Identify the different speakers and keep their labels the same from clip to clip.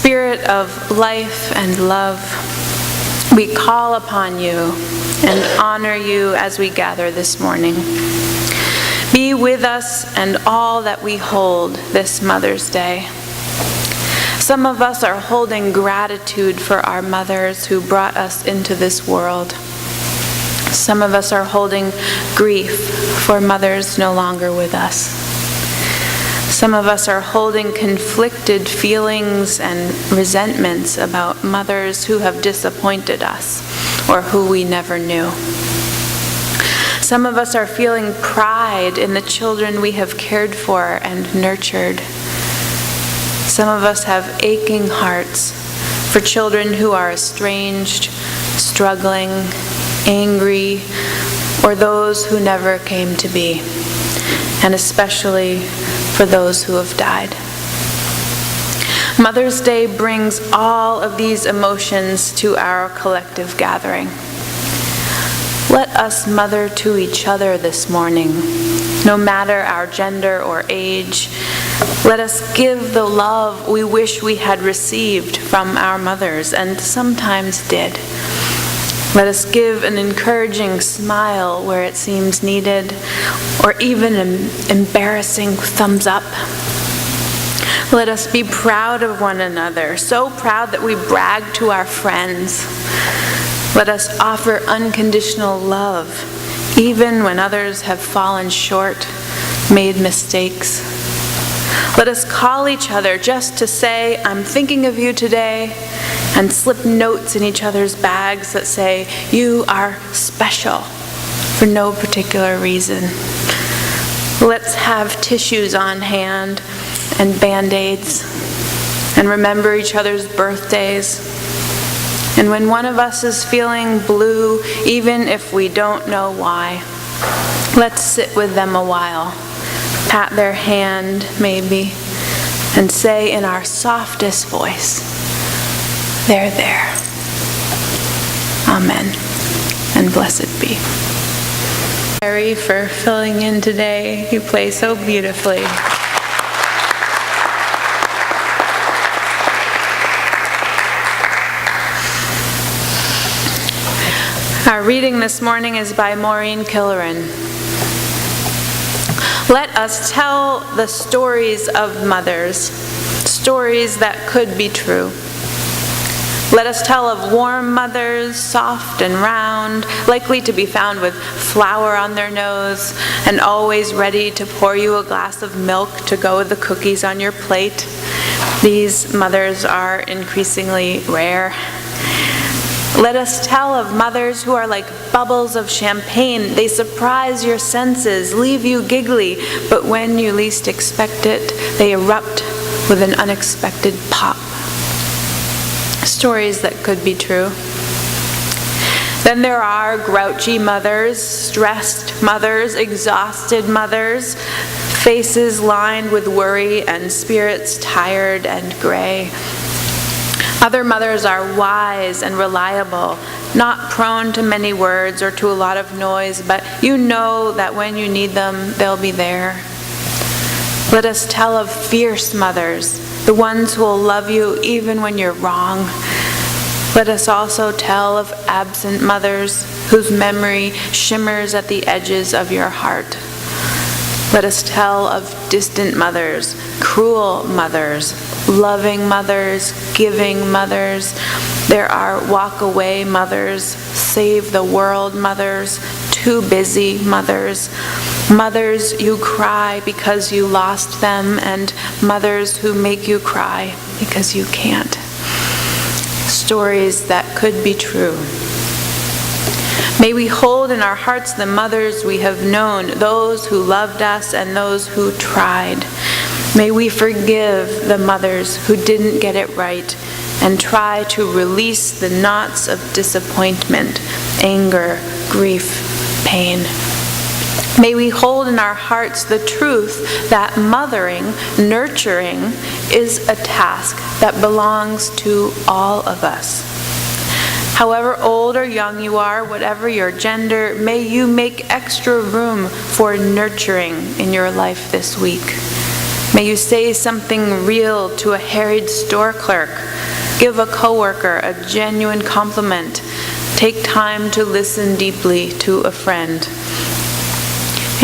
Speaker 1: Spirit of life and love, we call upon you and honor you as we gather this morning. Be with us and all that we hold this Mother's Day. Some of us are holding gratitude for our mothers who brought us into this world. Some of us are holding grief for mothers no longer with us. Some of us are holding conflicted feelings and resentments about mothers who have disappointed us or who we never knew. Some of us are feeling pride in the children we have cared for and nurtured. Some of us have aching hearts for children who are estranged, struggling, angry, or those who never came to be, and especially for those who have died. Mother's Day brings all of these emotions to our collective gathering. Let us mother to each other this morning, no matter our gender or age. Let us give the love we wish we had received from our mothers and sometimes did. Let us give an encouraging smile where it seems needed, or even an embarrassing thumbs up. Let us be proud of one another, so proud that we brag to our friends. Let us offer unconditional love, even when others have fallen short, made mistakes. Let us call each other just to say, "I'm thinking of you today," and slip notes in each other's bags that say, "You are special," for no particular reason. Let's have tissues on hand and Band-Aids and remember each other's birthdays. And when one of us is feeling blue, even if we don't know why, let's sit with them a while, pat their hand maybe, and say in our softest voice, "They're there." Amen, and blessed be. Mary, for filling in today. You play so beautifully. Our reading this morning is by Maureen Killeran. Let us tell the stories of mothers, stories that could be true. Let us tell of warm mothers, soft and round, likely to be found with flour on their nose, and always ready to pour you a glass of milk to go with the cookies on your plate. These mothers are increasingly rare. Let us tell of mothers who are like bubbles of champagne. They surprise your senses, leave you giggly, but when you least expect it, they erupt with an unexpected pop. Stories that could be true. Then there are grouchy mothers, stressed mothers, exhausted mothers, faces lined with worry and spirits tired and gray. Other mothers are wise and reliable, not prone to many words or to a lot of noise, but you know that when you need them, they'll be there. Let us tell of fierce mothers, the ones who will love you even when you're wrong. Let us also tell of absent mothers whose memory shimmers at the edges of your heart. Let us tell of distant mothers, cruel mothers, loving mothers, giving mothers. There are walk-away mothers, save the world mothers, too busy mothers, mothers you cry because you lost them, and mothers who make you cry because you can't. Stories that could be true. May we hold in our hearts the mothers we have known, those who loved us and those who tried. May we forgive the mothers who didn't get it right and try to release the knots of disappointment, anger, grief, pain. May we hold in our hearts the truth that mothering, nurturing, is a task that belongs to all of us. However old or young you are, whatever your gender, may you make extra room for nurturing in your life this week. May you say something real to a harried store clerk, give a coworker a genuine compliment, take time to listen deeply to a friend.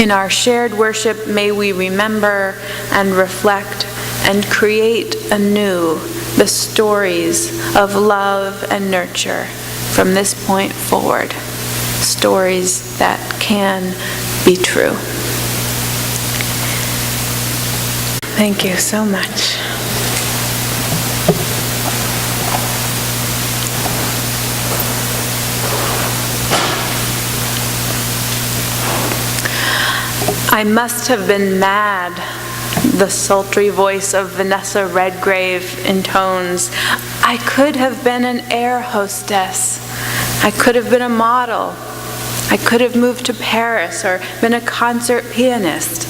Speaker 1: In our shared worship, may we remember and reflect and create anew the stories of love and nurture from this point forward, stories that can be true. Thank you so much. I must have been mad, the sultry voice of Vanessa Redgrave intones. I could have been an air hostess. I could have been a model. I could have moved to Paris or been a concert pianist.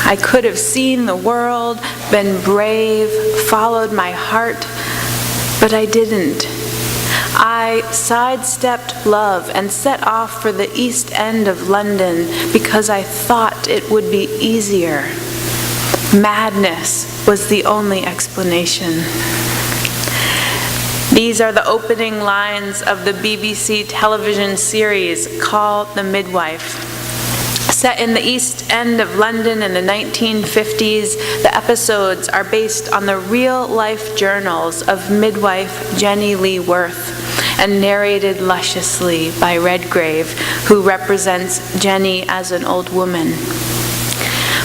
Speaker 1: I could have seen the world, been brave, followed my heart, but I didn't. I sidestepped love and set off for the East End of London because I thought it would be easier. Madness was the only explanation. These are the opening lines of the BBC television series called The Midwife. Set in the East End of London in the 1950s, the episodes are based on the real-life journals of midwife Jenny Lee Worth and narrated lusciously by Redgrave, who represents Jenny as an old woman.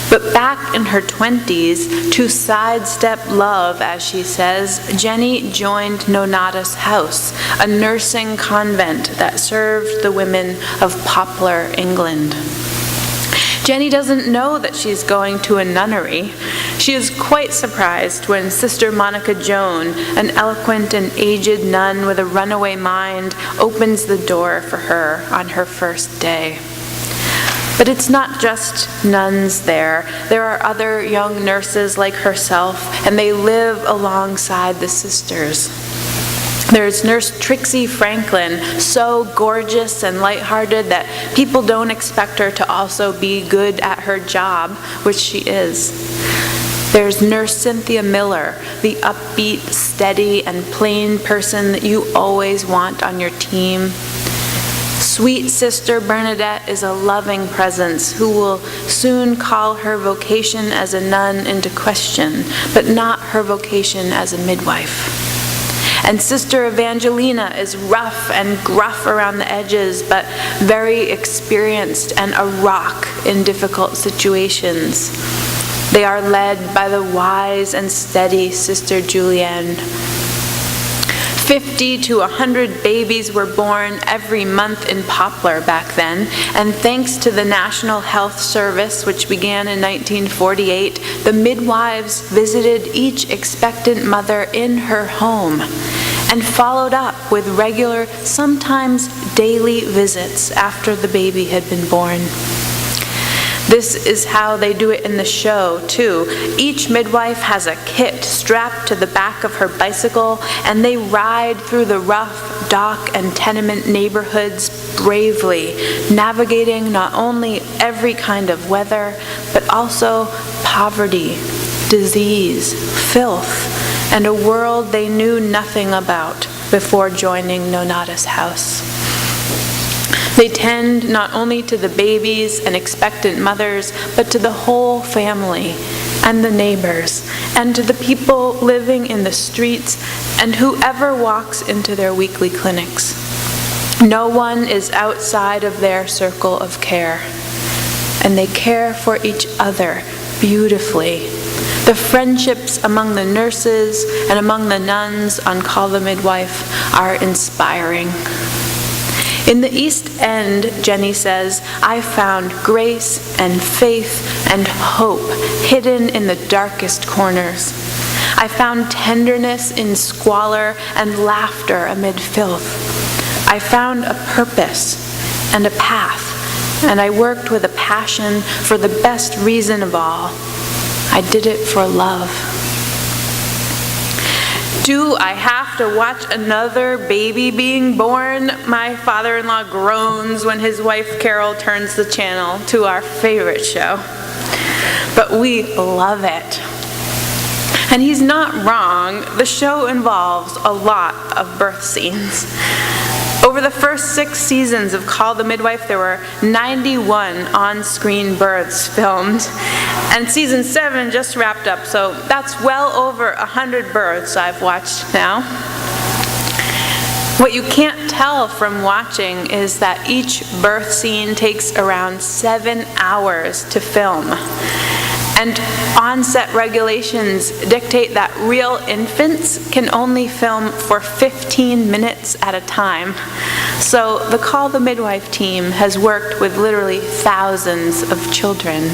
Speaker 1: But back in her 20s, to sidestep love, as she says, Jenny joined Nonnatus House, a nursing convent that served the women of Poplar, England. Jenny doesn't know that she's going to a nunnery. She is quite surprised when Sister Monica Joan, an eloquent and aged nun with a runaway mind, opens the door for her on her first day. But it's not just nuns there. There are other young nurses like herself, and they live alongside the sisters. There's Nurse Trixie Franklin, so gorgeous and lighthearted that people don't expect her to also be good at her job, which she is. There's Nurse Cynthia Miller, the upbeat, steady, and plain person that you always want on your team. Sweet Sister Bernadette is a loving presence who will soon call her vocation as a nun into question, but not her vocation as a midwife. And Sister Evangelina is rough and gruff around the edges, but very experienced and a rock in difficult situations. They are led by the wise and steady Sister Julienne. 50 to 100 babies were born every month in Poplar back then, and thanks to the National Health Service, which began in 1948, the midwives visited each expectant mother in her home and followed up with regular, sometimes daily visits after the baby had been born. This is how they do it in the show, too. Each midwife has a kit strapped to the back of her bicycle, and they ride through the rough dock and tenement neighborhoods bravely, navigating not only every kind of weather, but also poverty, disease, filth, and a world they knew nothing about before joining Nonnatus House. They tend not only to the babies and expectant mothers, but to the whole family and the neighbors, and to the people living in the streets and whoever walks into their weekly clinics. No one is outside of their circle of care, and they care for each other beautifully. The friendships among the nurses and among the nuns on Call the Midwife are inspiring. In the East End, Jenny says, I found grace and faith and hope hidden in the darkest corners. I found tenderness in squalor and laughter amid filth. I found a purpose and a path, and I worked with a passion for the best reason of all. I did it for love. Do I have to watch another baby being born? My father-in-law groans when his wife Carol turns the channel to our favorite show. But we love it. And he's not wrong. The show involves a lot of birth scenes. Over the first 6 seasons of Call the Midwife, there were 91 on-screen births filmed. And season 7 just wrapped up, so that's well over 100 births I've watched now. What you can't tell from watching is that each birth scene takes around 7 hours to film. And on-set regulations dictate that real infants can only film for 15 minutes at a time. So the Call the Midwife team has worked with literally thousands of children.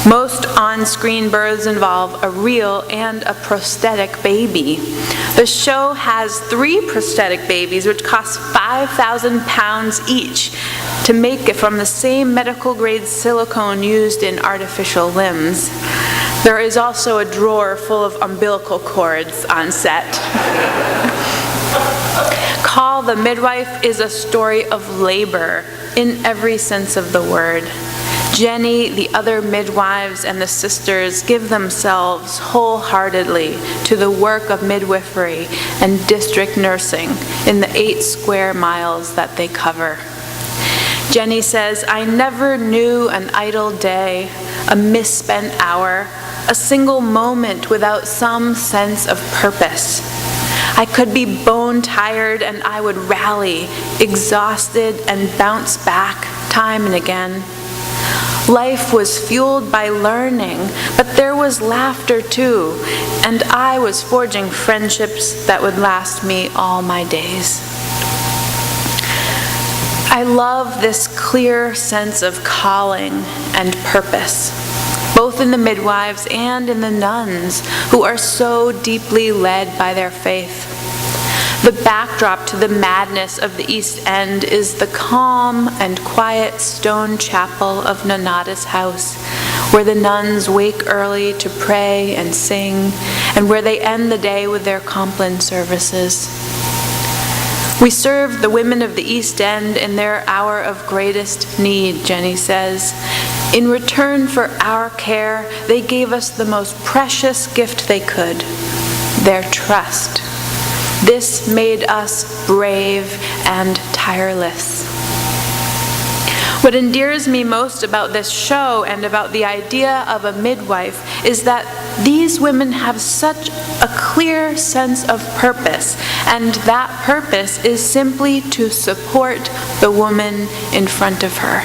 Speaker 1: Most on-screen births involve a real and a prosthetic baby. The show has 3 prosthetic babies, which cost 5,000 pounds each to make it from the same medical-grade silicone used in artificial limbs. There is also a drawer full of umbilical cords on set. Call the Midwife is a story of labor in every sense of the word. Jenny, the other midwives, and the sisters give themselves wholeheartedly to the work of midwifery and district nursing in the 8 square miles that they cover. Jenny says, "I never knew an idle day, a misspent hour, a single moment without some sense of purpose. I could be bone tired and I would rally, exhausted and bounce back time and again. Life was fueled by learning, but there was laughter too, and I was forging friendships that would last me all my days." I love this clear sense of calling and purpose, both in the midwives and in the nuns, who are so deeply led by their faith. The backdrop to the madness of the East End is the calm and quiet stone chapel of Nonnatus House, where the nuns wake early to pray and sing, and where they end the day with their Compline services. "We served the women of the East End in their hour of greatest need," Jenny says. "In return for our care, they gave us the most precious gift they could, their trust. This made us brave and tireless." What endears me most about this show and about the idea of a midwife is that these women have such a clear sense of purpose, and that purpose is simply to support the woman in front of her.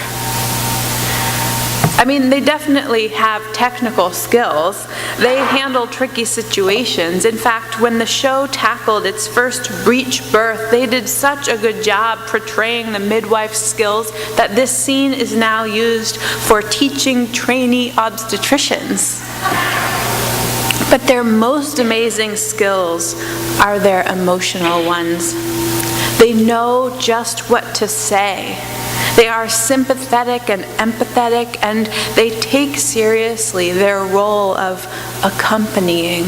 Speaker 1: I mean, they definitely have technical skills. They handle tricky situations. In fact, when the show tackled its first breech birth, they did such a good job portraying the midwife's skills that this scene is now used for teaching trainee obstetricians. But their most amazing skills are their emotional ones. They know just what to say. They are sympathetic and empathetic, and they take seriously their role of accompanying.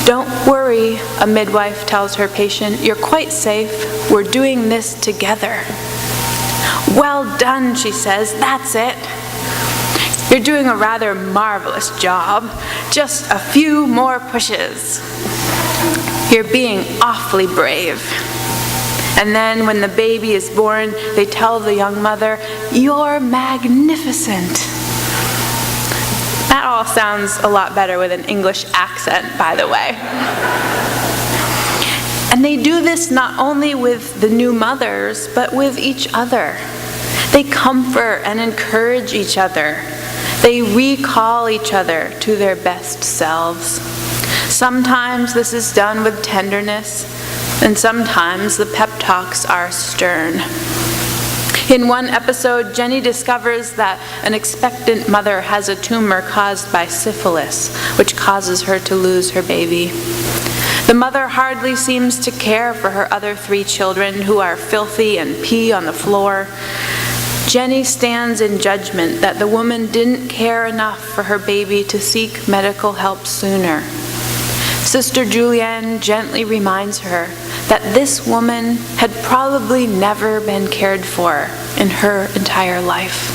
Speaker 1: "Don't worry," a midwife tells her patient. "You're quite safe. We're doing this together." "Well done," she says. "That's it. You're doing a rather marvelous job. Just a few more pushes. You're being awfully brave." And then when the baby is born, they tell the young mother, "You're magnificent." That all sounds a lot better with an English accent, by the way. And they do this not only with the new mothers, but with each other. They comfort and encourage each other. They recall each other to their best selves. Sometimes this is done with tenderness, and sometimes the pep talks are stern. In one episode, Jenny discovers that an expectant mother has a tumor caused by syphilis, which causes her to lose her baby. The mother hardly seems to care for her other 3 children who are filthy and pee on the floor. Jenny stands in judgment that the woman didn't care enough for her baby to seek medical help sooner. Sister Julianne gently reminds her that this woman had probably never been cared for in her entire life.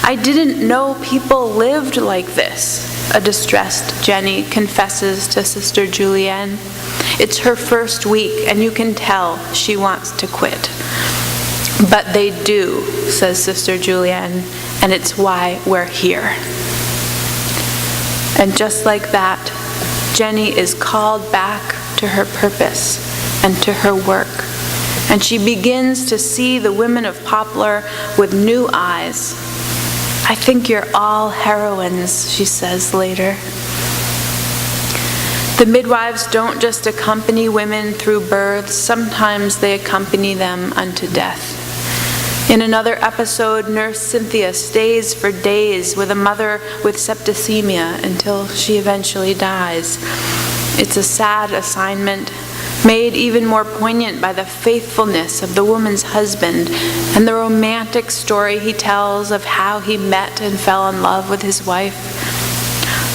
Speaker 1: "I didn't know people lived like this," a distressed Jenny confesses to Sister Julienne. It's her first week, and you can tell she wants to quit. But they do, says Sister Julienne, and it's why we're here. And just like that, Jenny is called back to her purpose and to her work. And she begins to see the women of Poplar with new eyes. I think you're all heroines, she says later. The midwives don't just accompany women through births, sometimes they accompany them unto death. In another episode, Nurse Cynthia stays for days with a mother with septicemia until she eventually dies. It's a sad assignment, made even more poignant by the faithfulness of the woman's husband and the romantic story he tells of how he met and fell in love with his wife.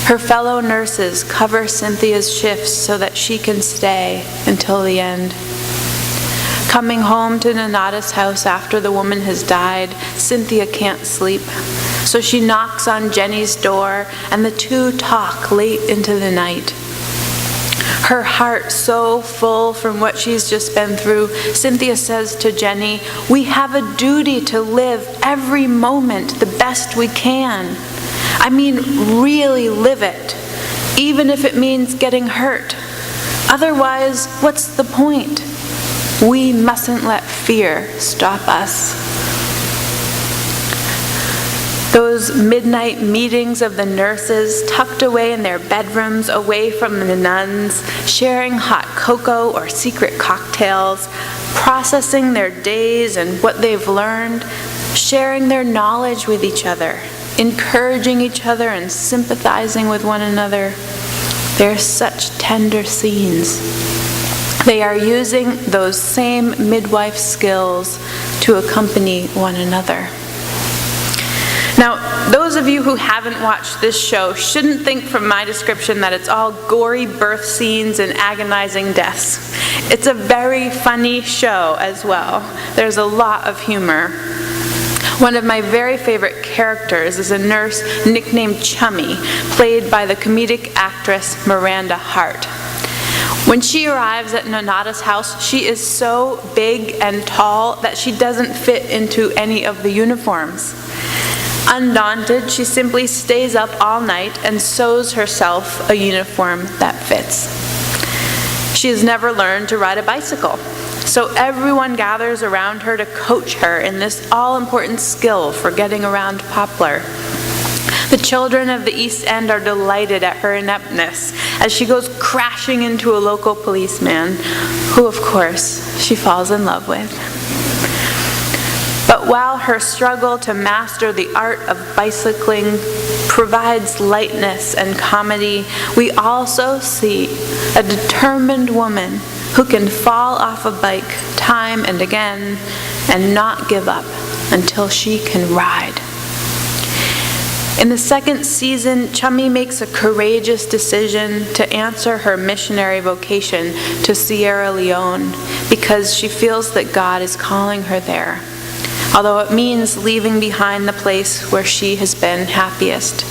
Speaker 1: Her fellow nurses cover Cynthia's shifts so that she can stay until the end. Coming home to Nonnatus house after the woman has died, Cynthia can't sleep. So she knocks on Jenny's door, and the two talk late into the night. Her heart so full from what she's just been through, Cynthia says to Jenny, "We have a duty to live every moment the best we can. I mean, really live it, even if it means getting hurt. Otherwise, what's the point? We mustn't let fear stop us." Those midnight meetings of the nurses, tucked away in their bedrooms, away from the nuns, sharing hot cocoa or secret cocktails, processing their days and what they've learned, sharing their knowledge with each other, encouraging each other and sympathizing with one another. They're such tender scenes. They are using those same midwife skills to accompany one another. Now, those of you who haven't watched this show shouldn't think from my description that it's all gory birth scenes and agonizing deaths. It's a very funny show as well. There's a lot of humor. One of my very favorite characters is a nurse nicknamed Chummy, played by the comedic actress Miranda Hart. When she arrives at Nonnatus house, she is so big and tall that she doesn't fit into any of the uniforms. Undaunted, she simply stays up all night and sews herself a uniform that fits. She has never learned to ride a bicycle, so everyone gathers around her to coach her in this all-important skill for getting around Poplar. The children of the East End are delighted at her ineptness as she goes crashing into a local policeman, who, of course, she falls in love with. But while her struggle to master the art of bicycling provides lightness and comedy, we also see a determined woman who can fall off a bike time and again and not give up until she can ride. In the second season, Chummy makes a courageous decision to answer her missionary vocation to Sierra Leone because she feels that God is calling her there, although it means leaving behind the place where she has been happiest.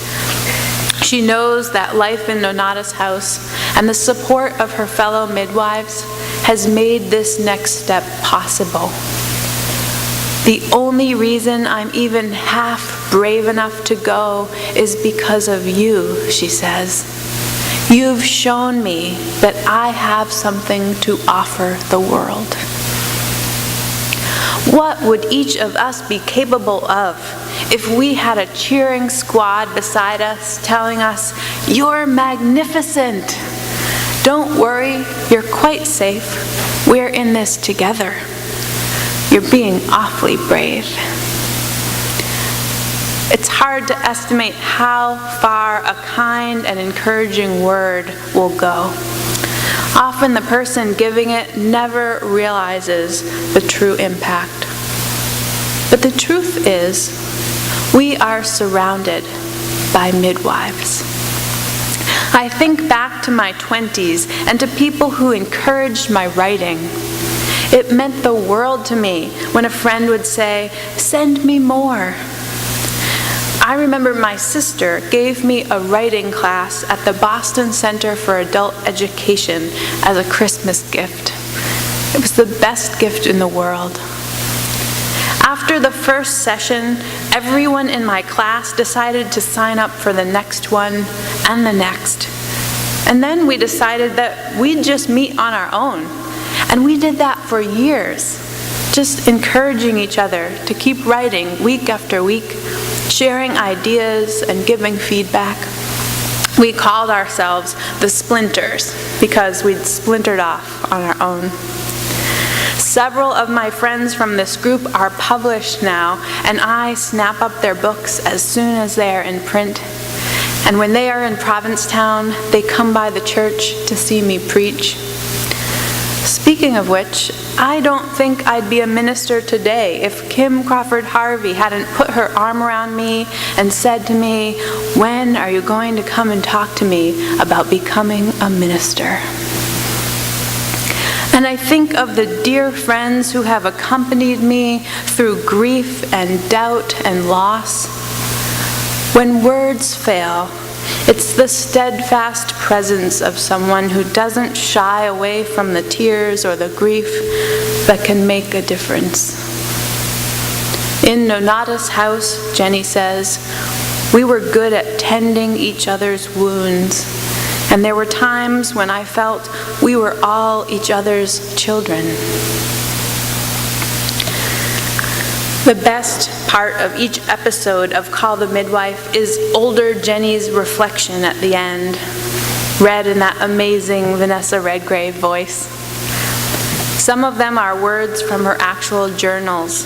Speaker 1: She knows that life in Nonnatus house and the support of her fellow midwives has made this next step possible. The only reason I'm even half brave enough to go is because of you, she says. You've shown me that I have something to offer the world. What would each of us be capable of if we had a cheering squad beside us telling us, "You're magnificent. Don't worry, you're quite safe. We're in this together. You're being awfully brave." It's hard to estimate how far a kind and encouraging word will go. Often the person giving it never realizes the true impact. But the truth is, we are surrounded by midwives. I think back to my 20s and to people who encouraged my writing. It meant the world to me when a friend would say, "Send me more." I remember my sister gave me a writing class at the Boston Center for Adult Education as a Christmas gift. It was the best gift in the world. After the first session, everyone in my class decided to sign up for the next one and the next. And then we decided that we'd just meet on our own. And we did that for years, just encouraging each other to keep writing week after week, sharing ideas and giving feedback. We called ourselves the Splinters because we'd splintered off on our own. Several of my friends from this group are published now, and I snap up their books as soon as they are in print. And when they are in Provincetown, they come by the church to see me preach. Speaking of which, I don't think I'd be a minister today if Kim Crawford Harvey hadn't put her arm around me and said to me, "When are you going to come and talk to me about becoming a minister?" And I think of the dear friends who have accompanied me through grief and doubt and loss. When words fail, it's the steadfast presence of someone who doesn't shy away from the tears or the grief that can make a difference. In Nonata's house, Jenny says, we were good at tending each other's wounds. And there were times when I felt we were all each other's children. The best part of each episode of Call the Midwife is older Jenny's reflection at the end, read in that amazing Vanessa Redgrave voice. Some of them are words from her actual journals.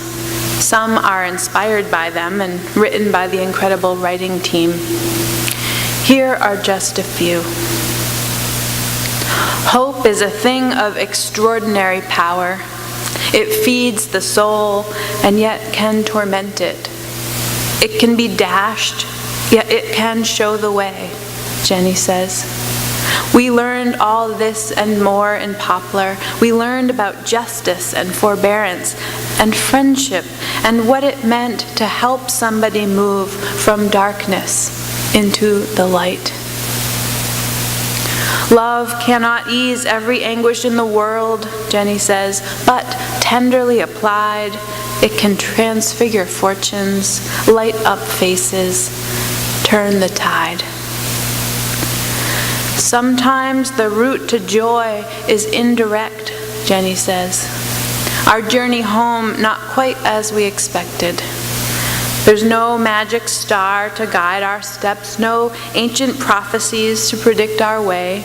Speaker 1: Some are inspired by them and written by the incredible writing team. Here are just a few. Hope is a thing of extraordinary power. It feeds the soul and yet can torment it. It can be dashed, yet it can show the way, Jenny says. We learned all this and more in Poplar. We learned about justice and forbearance and friendship and what it meant to help somebody move from darkness into the light. Love cannot ease every anguish in the world, Jenny says, but tenderly applied, it can transfigure fortunes, light up faces, turn the tide. Sometimes the route to joy is indirect, Jenny says. Our journey home not quite as we expected. There's no magic star to guide our steps, no ancient prophecies to predict our way.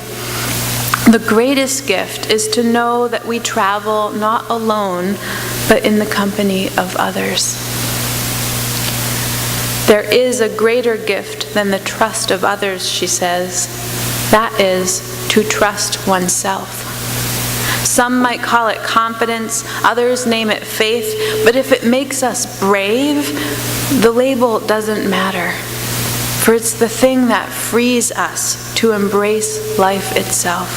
Speaker 1: The greatest gift is to know that we travel not alone, but in the company of others. There is a greater gift than the trust of others, she says. That is to trust oneself. Some might call it confidence, others name it faith, but if it makes us brave, the label doesn't matter, for it's the thing that frees us to embrace life itself.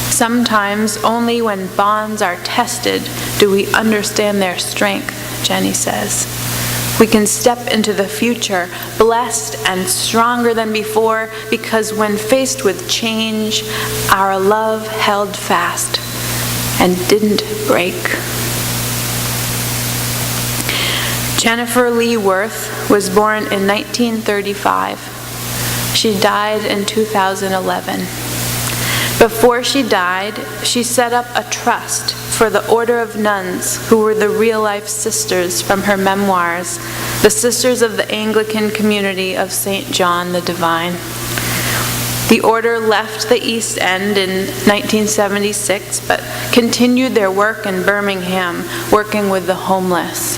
Speaker 1: Sometimes only when bonds are tested do we understand their strength, Jenny says. We can step into the future blessed and stronger than before because when faced with change, our love held fast and didn't break. Jennifer Lee Worth was born in 1935. She died in 2011. Before she died, she set up a trust for the Order of Nuns, who were the real-life sisters from her memoirs, the Sisters of the Anglican Community of St. John the Divine. The order left the East End in 1976, but continued their work in Birmingham, working with the homeless.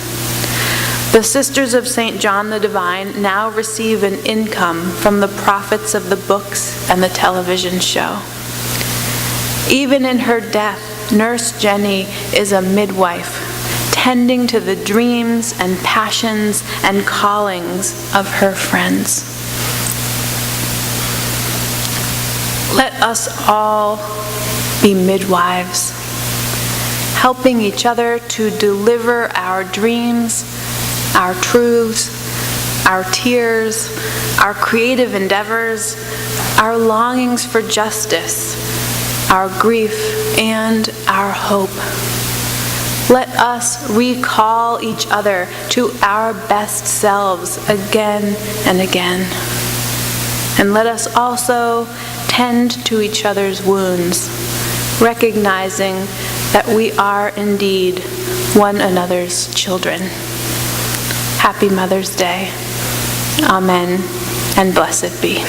Speaker 1: The Sisters of St. John the Divine now receive an income from the profits of the books and the television show. Even in her death, Nurse Jenny is a midwife, tending to the dreams and passions and callings of her friends. Let us all be midwives, helping each other to deliver our dreams, our truths, our tears, our creative endeavors, our longings for justice, our grief, and our hope. Let us recall each other to our best selves again and again. And let us also tend to each other's wounds, recognizing that we are indeed one another's children. Happy Mother's Day. Amen, and blessed be.